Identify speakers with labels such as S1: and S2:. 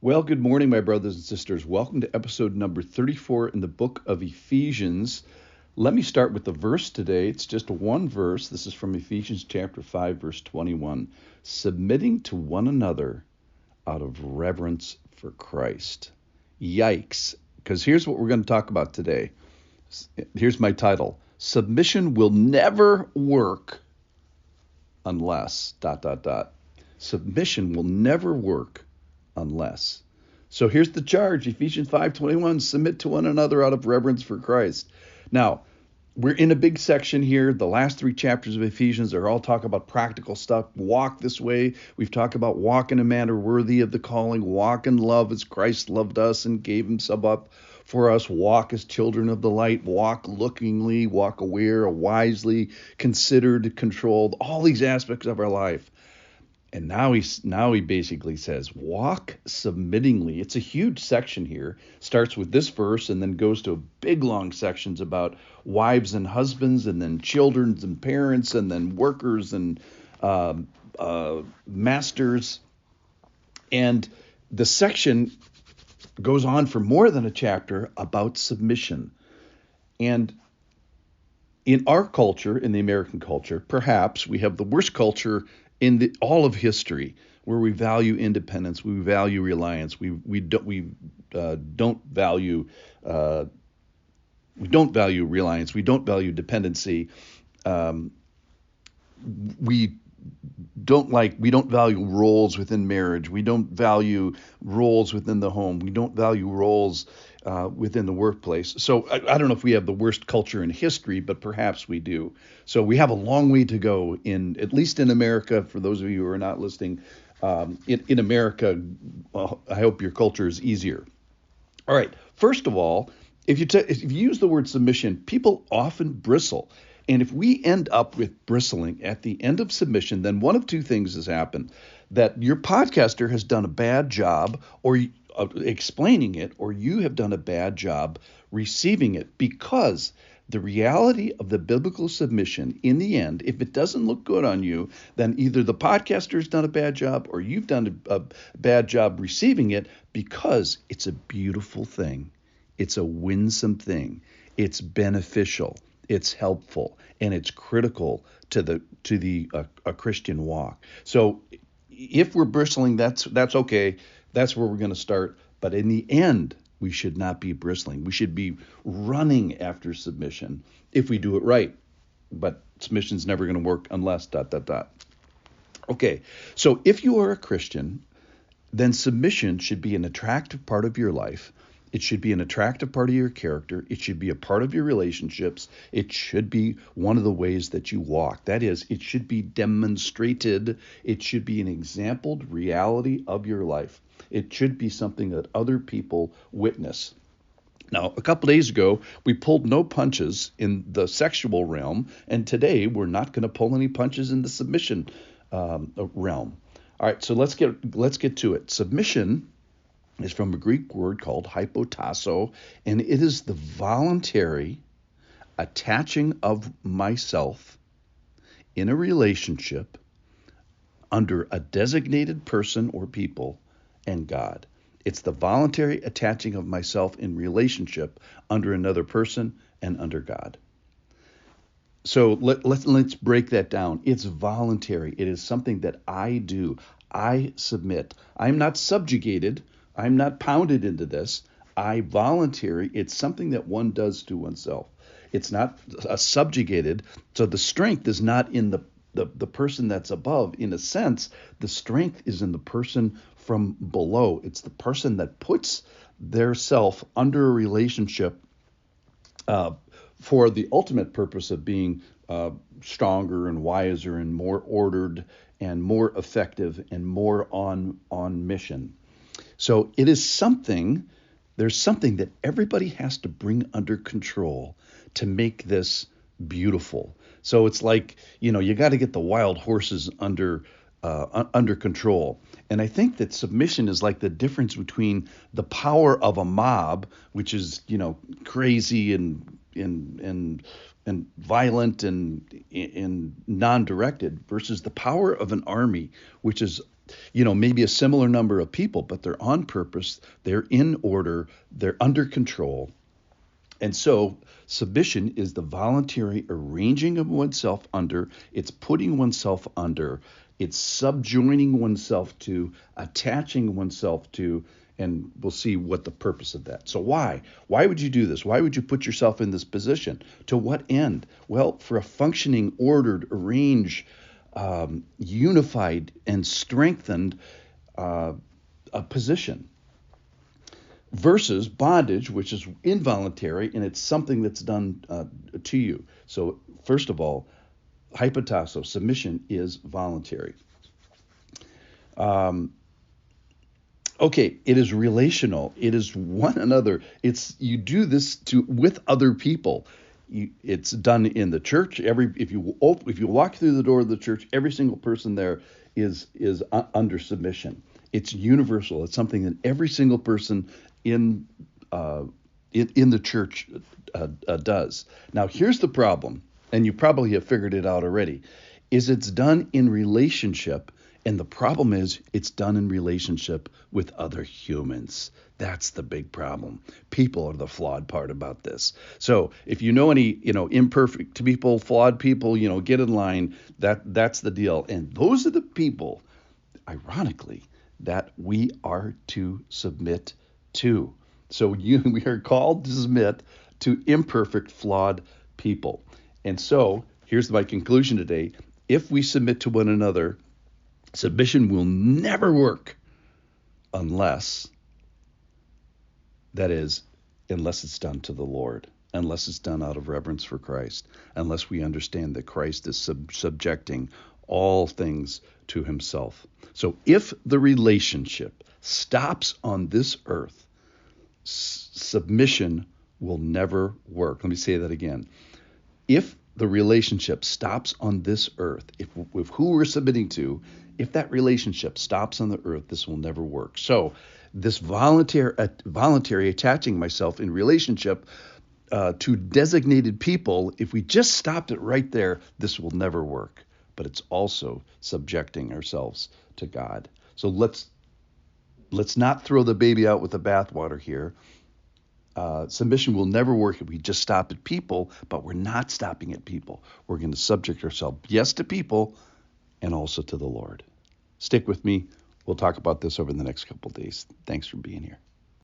S1: Well, good morning, my brothers and sisters. Welcome to episode number 34 in the book of Ephesians. Let me start with the verse today. It's just one verse. This is from Ephesians chapter 5, verse 21. Submitting to one another out of reverence for Christ. Yikes. Because here's what we're going to talk about today. Here's my title. Submission will never work unless, Submission will never work unless. So here's the charge, Ephesians 5:21, submit to one another out of reverence for Christ. Now, we're in a big section here. The last three chapters of Ephesians are all talk about practical stuff. Walk this way. We've talked about walk in a manner worthy of the calling. Walk in love as Christ loved us and gave himself up for us. Walk as children of the light. Walk lookingly, walk aware, wisely, considered, controlled. All these aspects of our life. And now he basically says, walk submittingly. It's a huge section here. Starts with this verse and then goes to big long sections about wives and husbands, and then children and parents, and then workers and masters. And the section goes on for more than a chapter about submission. And in our culture, in the American culture, perhaps we have the worst culture in all of history, where we value independence, we value reliance, we don't value reliance, we don't value dependency, we don't value roles within marriage, we don't value roles within the home, we don't value roles within the workplace. So I don't know if we have the worst culture in history, but perhaps we do. So we have a long way to go at least in America. For those of you who are not listening, in America, I hope your culture is easier. All right. First of all, if you use the word submission, people often bristle. And if we end up with bristling at the end of submission, then one of two things has happened: that your podcaster has done a bad job or explaining it, or you have done a bad job receiving it. Because the reality of the biblical submission, in the end, if it doesn't look good on you, then either the podcaster's done a bad job or you've done a bad job receiving it, because it's a beautiful thing. It's a winsome thing. It's beneficial. It's helpful, and it's critical to the Christian walk. So if we're bristling, that's okay. That's where we're going to start. But in the end, we should not be bristling. We should be running after submission if we do it right. But submission's never going to work unless ... Okay, so if you are a Christian, then submission should be an attractive part of your life. It should be an attractive part of your character. It should be a part of your relationships. It should be one of the ways that you walk. That is, it should be demonstrated. It should be an exampled reality of your life. It should be something that other people witness. Now, a couple days ago, we pulled no punches in the sexual realm, and today we're not going to pull any punches in the submission realm. All right, so let's get to it. Submission is from a Greek word called hypotasso, and it is the voluntary attaching of myself in a relationship under a designated person or people and God. It's the voluntary attaching of myself in relationship under another person and under God. So let's break that down. It's voluntary. It is something that I do. I submit. I'm not subjugated. I'm not pounded into this. I voluntary. It's something that one does to oneself. It's not subjugated. So the strength is not in the person that's above. In a sense, the strength is in the person from below. It's the person that puts their self under a relationship for the ultimate purpose of being stronger and wiser and more ordered and more effective and more on mission. So there's something that everybody has to bring under control to make this beautiful. So it's like, you got to get the wild horses under control. And I think that submission is like the difference between the power of a mob, which is, crazy and violent and non-directed, versus the power of an army, which is maybe a similar number of people, but they're on purpose, they're in order, they're under control. And so submission is the voluntary arranging of oneself under, it's putting oneself under, it's subjoining oneself to, attaching oneself to, and we'll see what the purpose of that. So why? Why would you do this? Why would you put yourself in this position? To what end? Well, for a functioning, ordered, arranged, unified, and strengthened a position. Versus bondage, which is involuntary, and it's something that's done to you. So first of all, hypotasso, submission, is voluntary. Okay, it is relational. It is one another. It's you do this with other people. It's done in the church. If you walk through the door of the church, every single person there is under submission. It's universal. It's something that every single person in the church does. Now, here's the problem, and you probably have figured it out already, is it's done in relationship, and the problem is it's done in relationship with other humans. That's the big problem. People are the flawed part about this. So if you know any, imperfect people, flawed people, get in line. That's the deal. And those are the people, ironically, that we are to submit to. So we are called to submit to imperfect, flawed people. And so here's my conclusion today. If we submit to one another, submission will never work unless it's done to the Lord, unless it's done out of reverence for Christ, unless we understand that Christ is subjecting all things to himself. So if the relationship stops on this earth, submission will never work. Let me say that again. If the relationship stops on this earth, if who we're submitting to, if that relationship stops on the earth, this will never work. So this voluntary attaching myself in relationship to designated people, if we just stopped it right there, this will never work. But it's also subjecting ourselves to God. So let's not throw the baby out with the bathwater here. Submission will never work if we just stop at people, but we're not stopping at people. We're going to subject ourselves, yes, to people and also to the Lord. Stick with me. We'll talk about this over the next couple of days. Thanks for being here.